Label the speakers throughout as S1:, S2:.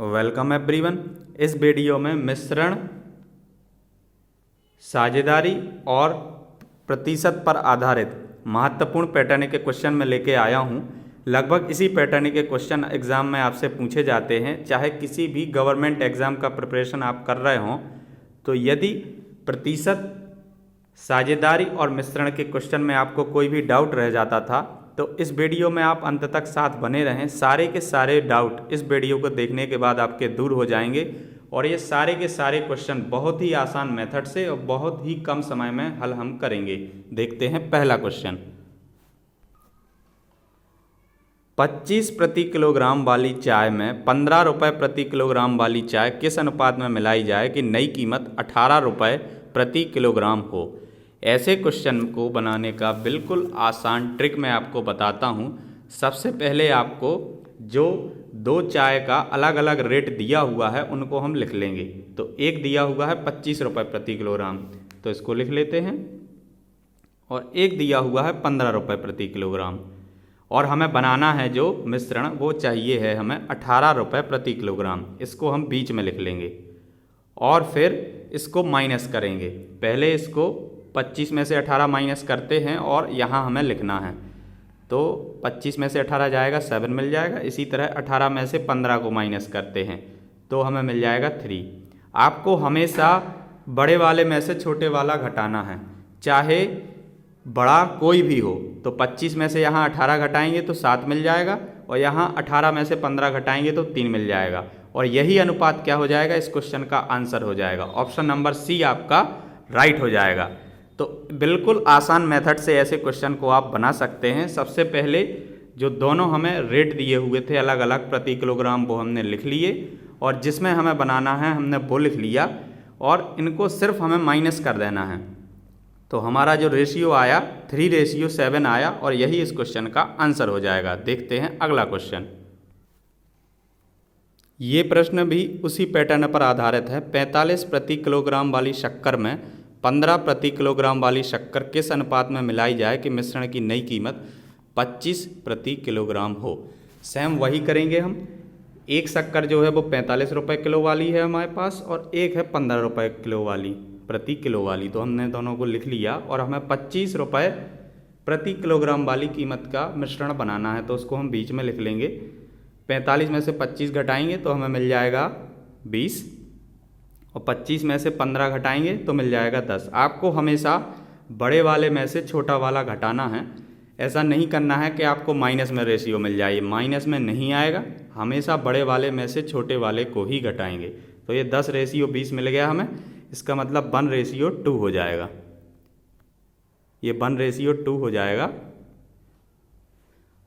S1: Welcome everyone. इस video में मिश्रण, साझेदारी और प्रतिशत पर आधारित महत्वपूर्ण पैटर्न के क्वेश्चन में लेके आया हूँ। लगभग इसी पैटर्न के क्वेश्चन एग्ज़ाम में आपसे पूछे जाते हैं। चाहे किसी भी गवर्नमेंट एग्ज़ाम का प्रिपरेशन आप कर रहे हों, तो यदि प्रतिशत, साझेदारी और मिश्रण के क्वेश्चन में आपको कोई भी डाउट रह जाता था तो इस वीडियो में आप अंत तक साथ बने रहें। सारे के सारे डाउट इस वीडियो को देखने के बाद आपके दूर हो जाएंगे और ये सारे के सारे क्वेश्चन बहुत ही आसान मेथड से और बहुत ही कम समय में हल हम करेंगे। देखते हैं पहला क्वेश्चन। 25 प्रति किलोग्राम वाली चाय में 15 रुपये प्रति किलोग्राम वाली चाय किस अनुपात में मिलाई जाए कि नई कीमत 18 रुपये प्रति किलोग्राम हो। ऐसे क्वेश्चन को बनाने का बिल्कुल आसान ट्रिक मैं आपको बताता हूँ। सबसे पहले आपको जो दो चाय का अलग अलग रेट दिया हुआ है उनको हम लिख लेंगे। तो एक दिया हुआ है 25 रुपये प्रति किलोग्राम, तो इसको लिख लेते हैं, और एक दिया हुआ है 15 रुपये प्रति किलोग्राम, और हमें बनाना है जो मिश्रण वो चाहिए है हमें 18 रुपये प्रति किलोग्राम। इसको हम बीच में लिख लेंगे और फिर इसको माइनस करेंगे। पहले इसको 25 में से 18 माइनस करते हैं और यहाँ हमें लिखना है। तो 25 में से 18 जाएगा 7 मिल जाएगा। इसी तरह 18 में से 15 को माइनस करते हैं तो हमें मिल जाएगा 3। आपको हमेशा बड़े वाले में से छोटे वाला घटाना है, चाहे बड़ा कोई भी हो। तो 25 में से यहाँ 18 घटाएंगे तो 7 मिल जाएगा, और यहाँ 18 में से 15 घटाएंगे तो 3 मिल जाएगा, और यही अनुपात क्या हो जाएगा, इस क्वेश्चन का आंसर हो जाएगा। ऑप्शन नंबर सी आपका राइट हो जाएगा। तो बिल्कुल आसान मेथड से ऐसे क्वेश्चन को आप बना सकते हैं। सबसे पहले जो दोनों हमें रेट दिए हुए थे अलग अलग प्रति किलोग्राम वो हमने लिख लिए, और जिसमें हमें बनाना है हमने वो लिख लिया, और इनको सिर्फ हमें माइनस कर देना है। तो हमारा जो रेशियो आया 3:7 आया, और यही इस क्वेश्चन का आंसर हो जाएगा। देखते हैं अगला क्वेश्चन। ये प्रश्न भी उसी पैटर्न पर आधारित है। 45 प्रति किलोग्राम वाली शक्कर में 15 प्रति किलोग्राम वाली शक्कर किस अनुपात में मिलाई जाए कि मिश्रण की नई कीमत 25 प्रति किलोग्राम हो। सेम वही करेंगे हम। एक शक्कर जो है वो 45 रुपये किलो वाली है हमारे पास, और एक है 15 रुपये किलो वाली प्रति किलो वाली। तो हमने दोनों को लिख लिया, और हमें 25 रुपये प्रति किलोग्राम वाली कीमत का मिश्रण बनाना है, तो उसको हम बीच में लिख लेंगे। 45 में से 25 घटाएंगे तो हमें मिल जाएगा 20, और 25 में से 15 घटाएंगे तो मिल जाएगा 10। आपको हमेशा बड़े वाले में से छोटा वाला घटाना है। ऐसा नहीं करना है कि आपको माइनस में रेशियो मिल जाए, माइनस में नहीं आएगा। हमेशा बड़े वाले में से छोटे वाले को ही घटाएंगे। तो ये 10:20 मिल गया हमें। इसका मतलब 1:2 हो जाएगा। ये 1:2 हो जाएगा,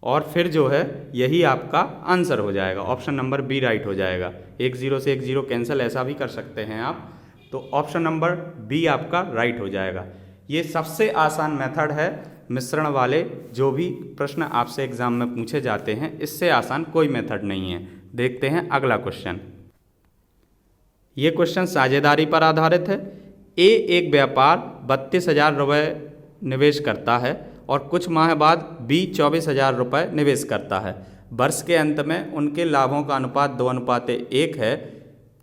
S1: और फिर जो है यही आपका आंसर हो जाएगा। ऑप्शन नंबर बी राइट हो जाएगा। 10 से 10 कैंसिल ऐसा भी कर सकते हैं आप। तो ऑप्शन नंबर बी आपका राइट हो जाएगा। ये सबसे आसान मेथड है मिश्रण वाले। जो भी प्रश्न आपसे एग्जाम में पूछे जाते हैं, इससे आसान कोई मेथड नहीं है। देखते हैं अगला क्वेश्चन। ये क्वेश्चन साझेदारी पर आधारित है। ए एक व्यापार 32,000 रुपये निवेश करता है और कुछ माह बाद बी 24,000 रुपये निवेश करता है। वर्ष के अंत में उनके लाभों का अनुपात 2:1 है।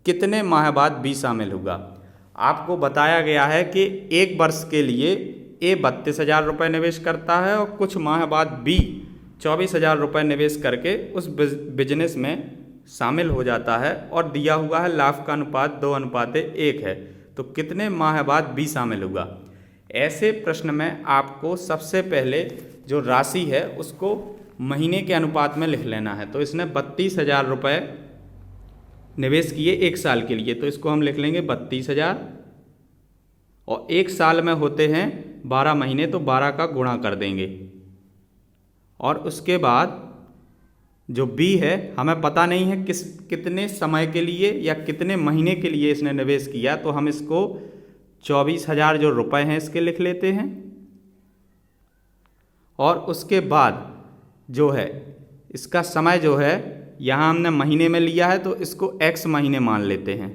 S1: कितने माह बाद बी शामिल होगा। आपको बताया गया है कि एक वर्ष के लिए ए 32,000 रुपये निवेश करता है और कुछ माह बाद बी 24,000 रुपये निवेश करके उस बिजनेस में शामिल हो जाता है, और दिया हुआ है लाभ का अनुपात 2:1 है। तो कितने माह बाद बी शामिल होगा। ऐसे प्रश्न में आपको सबसे पहले जो राशि है उसको महीने के अनुपात में लिख लेना है। तो इसने 32,000 रुपये निवेश किए एक साल के लिए, तो इसको हम लिख लेंगे 32,000, और एक साल में होते हैं 12 महीने, तो 12 का गुणा कर देंगे। और उसके बाद जो बी है हमें पता नहीं है कितने समय के लिए या कितने महीने के लिए इसने निवेश किया, तो हम इसको 24,000 जो रुपए हैं इसके लिख लेते हैं। और उसके बाद जो है इसका समय जो है यहाँ हमने महीने में लिया है, तो इसको x महीने मान लेते हैं।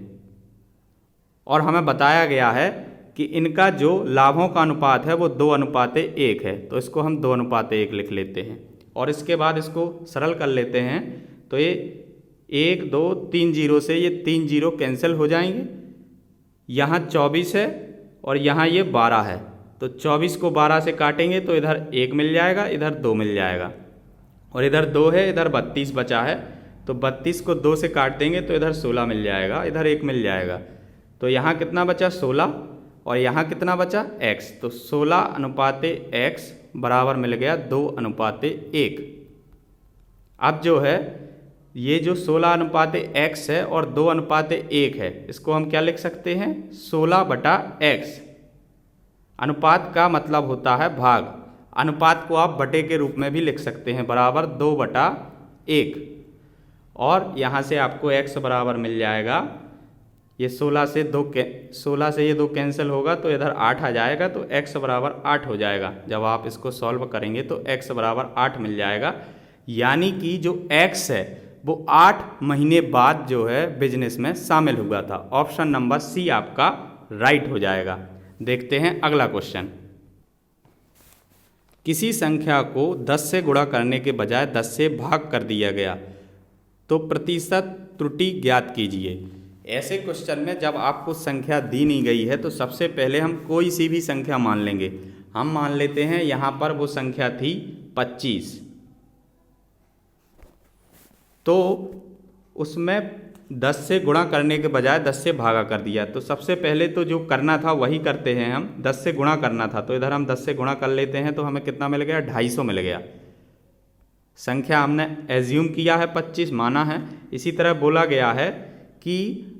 S1: और हमें बताया गया है कि इनका जो लाभों का अनुपात है वो 2:1 है, तो इसको हम 2:1 लिख लेते हैं। और इसके बाद इसको सरल कर लेते हैं, तो ये 1 2 3 जीरो से ये 3 जीरो कैंसिल हो जाएंगे। यहाँ 24 है और यहाँ ये 12 है, तो 24 को 12 से काटेंगे तो इधर 1 मिल जाएगा, इधर 2 मिल जाएगा, और इधर 2 है, इधर 32 बचा है, तो 32 को 2 से काट देंगे तो इधर 16 मिल जाएगा, इधर 1 मिल जाएगा। तो यहाँ कितना बचा 16, और यहाँ कितना बचा x, तो 16:x बराबर मिल गया 2:1। अब जो है ये जो 16:x है और 2:1 है, इसको हम क्या लिख सकते हैं 16/x। अनुपात का मतलब होता है भाग, अनुपात को आप बटे के रूप में भी लिख सकते हैं, बराबर 2/1। और यहाँ से आपको x बराबर मिल जाएगा, ये 16 से ये 2 कैंसिल होगा तो इधर 8 आ जाएगा, तो x बराबर 8 हो जाएगा। जब आप इसको सॉल्व करेंगे तो x बराबर 8 मिल जाएगा, यानी कि जो x है वो 8 महीने बाद जो है बिजनेस में शामिल हुआ था। ऑप्शन नंबर सी आपका राइट हो जाएगा। देखते हैं अगला क्वेश्चन। किसी संख्या को 10 से गुणा करने के बजाय 10 से भाग कर दिया गया, तो प्रतिशत त्रुटि ज्ञात कीजिए। ऐसे क्वेश्चन में जब आपको संख्या दी नहीं गई है तो सबसे पहले हम कोई सी भी संख्या मान लेंगे। हम मान लेते हैं यहाँ पर वो संख्या थी 25, तो उसमें 10 से गुणा करने के बजाय 10 से भागा कर दिया। तो सबसे पहले तो जो करना था वही करते हैं हम, 10 से गुणा करना था, तो इधर हम 10 से गुणा कर लेते हैं, तो हमें कितना मिल गया 250 मिल गया। संख्या हमने एज्यूम किया है 25 माना है। इसी तरह बोला गया है कि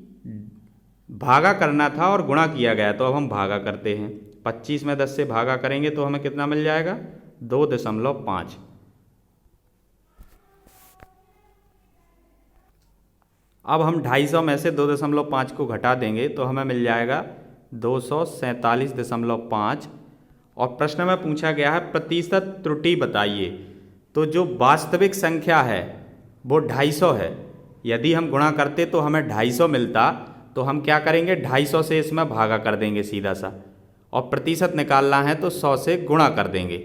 S1: भागा करना था और गुणा किया गया, तो अब हम भागा करते हैं। 25 में 10 से भागा करेंगे तो हमें कितना मिल जाएगा 2.5। अब हम 250 में से 2.5 को घटा देंगे तो हमें मिल जाएगा 247.5। और प्रश्न में पूछा गया है प्रतिशत त्रुटि बताइए। तो जो वास्तविक संख्या है वो 250 है, यदि हम गुणा करते तो हमें 250 मिलता, तो हम क्या करेंगे 250 से इसमें भागा कर देंगे सीधा सा, और प्रतिशत निकालना है तो 100 से गुणा कर देंगे।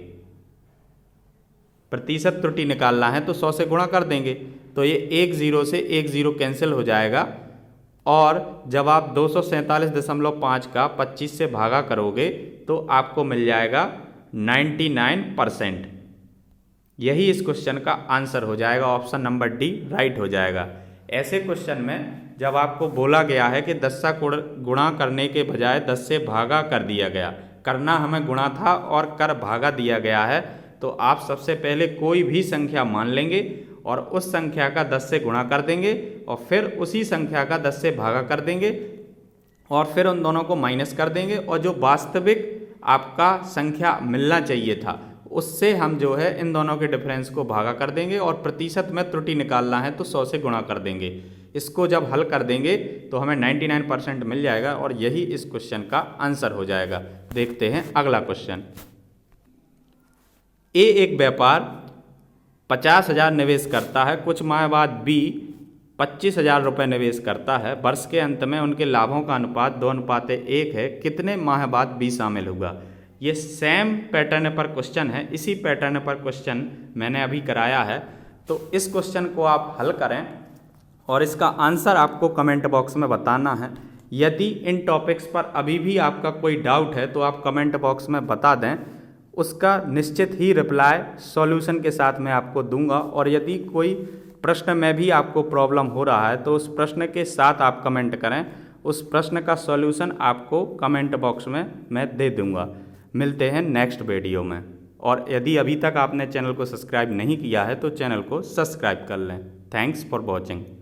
S1: प्रतिशत त्रुटि निकालना है तो 100 से गुणा कर देंगे, तो ये 1 0 से 1 0 कैंसिल हो जाएगा। और जब आप 247.5 का 25 से भागा करोगे तो आपको मिल जाएगा 99%। यही इस क्वेश्चन का आंसर हो जाएगा। ऑप्शन नंबर डी राइट हो जाएगा। ऐसे क्वेश्चन में जब आपको बोला गया है कि 10 से गुणा करने के बजाय 10 से भागा कर दिया गया, करना हमें गुणा था और कर भागा दिया गया है, तो आप सबसे पहले कोई भी संख्या मान लेंगे और उस संख्या का 10 से गुणा कर देंगे और फिर उसी संख्या का 10 से भागा कर देंगे और फिर उन दोनों को माइनस कर देंगे, और जो वास्तविक आपका संख्या मिलना चाहिए था उससे हम जो है इन दोनों के डिफरेंस को भागा कर देंगे, और प्रतिशत में त्रुटि निकालना है तो 100 से गुणा कर देंगे। इसको जब हल कर देंगे तो हमें 99% मिल जाएगा, और यही इस क्वेश्चन का आंसर हो जाएगा। देखते हैं अगला क्वेश्चन। ए एक व्यापार 50,000 निवेश करता है, कुछ माह बाद बी 25,000 रुपये निवेश करता है। वर्ष के अंत में उनके लाभों का अनुपात 2:1 है। कितने माह बाद बी शामिल होगा? ये सेम पैटर्न पर क्वेश्चन है, इसी पैटर्न पर क्वेश्चन मैंने अभी कराया है। तो इस क्वेश्चन को आप हल करें और इसका आंसर आपको कमेंट बॉक्स में बताना है। यदि इन टॉपिक्स पर अभी भी आपका कोई डाउट है तो आप कमेंट बॉक्स में बता दें, उसका निश्चित ही रिप्लाई सॉल्यूशन के साथ मैं आपको दूंगा। और यदि कोई प्रश्न में भी आपको प्रॉब्लम हो रहा है तो उस प्रश्न के साथ आप कमेंट करें, उस प्रश्न का सॉल्यूशन आपको कमेंट बॉक्स में मैं दे दूंगा। मिलते हैं नेक्स्ट वीडियो में। और यदि अभी तक आपने चैनल को सब्सक्राइब नहीं किया है तो चैनल को सब्सक्राइब कर लें। Thanks for watching.